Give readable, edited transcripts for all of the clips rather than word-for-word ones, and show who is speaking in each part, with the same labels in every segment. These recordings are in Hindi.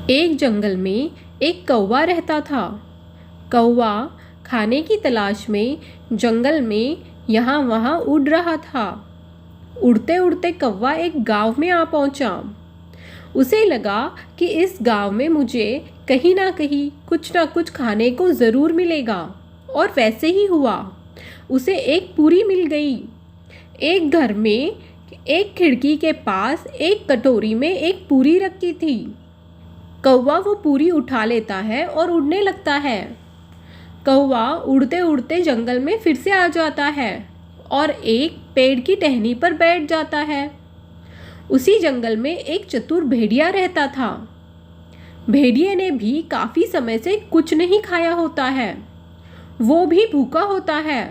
Speaker 1: एक जंगल में एक कौवा रहता था। कौवा खाने की तलाश में जंगल में यहाँ वहाँ उड़ रहा था। उड़ते उड़ते कौवा एक गांव में आ पहुँचा। उसे लगा कि इस गांव में मुझे कहीं ना कहीं कुछ ना कुछ खाने को ज़रूर मिलेगा, और वैसे ही हुआ। उसे एक पूरी मिल गई। एक घर में एक खिड़की के पास एक कटोरी में एक पूरी रखी थी। कौवा वो पूरी उठा लेता है और उड़ने लगता है। कौवा उड़ते उड़ते जंगल में फिर से आ जाता है और एक पेड़ की टहनी पर बैठ जाता है। उसी जंगल में एक चतुर भेड़िया रहता था। भेड़िए ने भी काफ़ी समय से कुछ नहीं खाया होता है। वो भी भूखा होता है।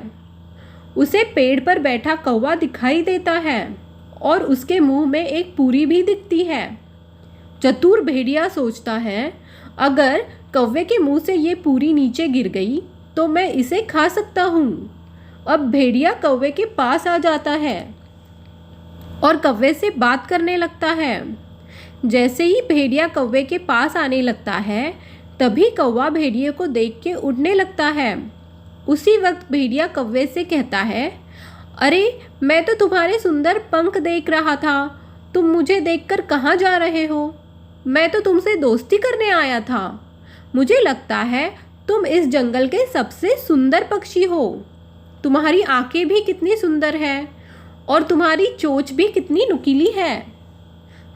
Speaker 1: उसे पेड़ पर बैठा कौवा दिखाई देता है और उसके मुंह में एक पूरी भी दिखती है। चतुर भेड़िया सोचता है, अगर कौवे के मुंह से ये पूरी नीचे गिर गई तो मैं इसे खा सकता हूँ। अब भेड़िया कौवे के पास आ जाता है और कौवे से बात करने लगता है। जैसे ही भेड़िया कौवे के पास आने लगता है, तभी कौवा भेड़िए को देख के उड़ने लगता है। उसी वक्त भेड़िया कौवे से कहता है, अरे मैं तो तुम्हारे सुंदर पंख देख रहा था। तुम मुझे देखकर कहाँ जा रहे हो? मैं तो तुमसे दोस्ती करने आया था। मुझे लगता है तुम इस जंगल के सबसे सुंदर पक्षी हो। तुम्हारी आंखें भी कितनी सुंदर है और तुम्हारी चोंच भी कितनी नुकीली है।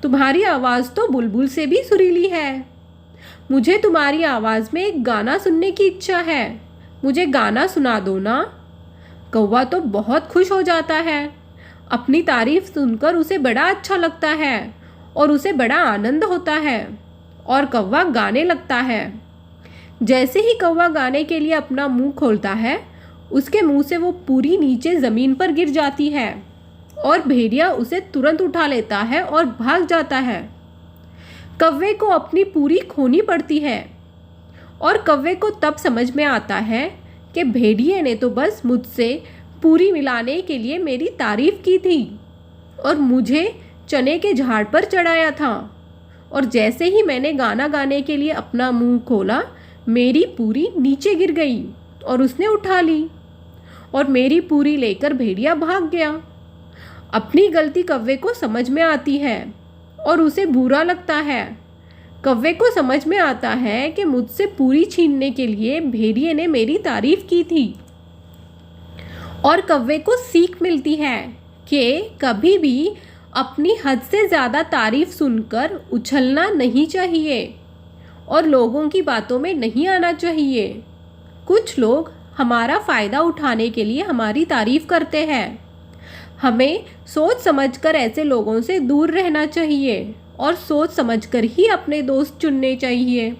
Speaker 1: तुम्हारी आवाज़ तो बुलबुल से भी सुरीली है। मुझे तुम्हारी आवाज़ में एक गाना सुनने की इच्छा है। मुझे गाना सुना दो ना। कौवा तो बहुत खुश हो जाता है। अपनी तारीफ सुनकर उसे बड़ा अच्छा लगता है और उसे बड़ा आनंद होता है और कौवा गाने लगता है। जैसे ही कौवा गाने के लिए अपना मुंह खोलता है, उसके मुंह से वो पूरी नीचे ज़मीन पर गिर जाती है और भेड़िया उसे तुरंत उठा लेता है और भाग जाता है। कौवे को अपनी पूरी खोनी पड़ती है और कौवे को तब समझ में आता है कि भेड़िए ने तो बस मुझसे पूरी मिलाने के लिए मेरी तारीफ की थी और मुझे चने के झाड़ पर चढ़ाया था, और जैसे ही मैंने गाना गाने के लिए अपना मुंह खोला, मेरी पूरी नीचे गिर गई और उसने उठा ली और मेरी पूरी लेकर भेड़िया भाग गया। अपनी गलती कौवे को समझ में आती है और उसे बुरा लगता है। कौवे को समझ में आता है कि मुझसे पूरी छीनने के लिए भेड़िए ने मेरी तारीफ की थी, और कौवे को सीख मिलती है कि कभी भी अपनी हद से ज़्यादा तारीफ सुनकर उछलना नहीं चाहिए और लोगों की बातों में नहीं आना चाहिए। कुछ लोग हमारा फ़ायदा उठाने के लिए हमारी तारीफ करते हैं। हमें सोच समझकर ऐसे लोगों से दूर रहना चाहिए और सोच समझकर ही अपने दोस्त चुनने चाहिए।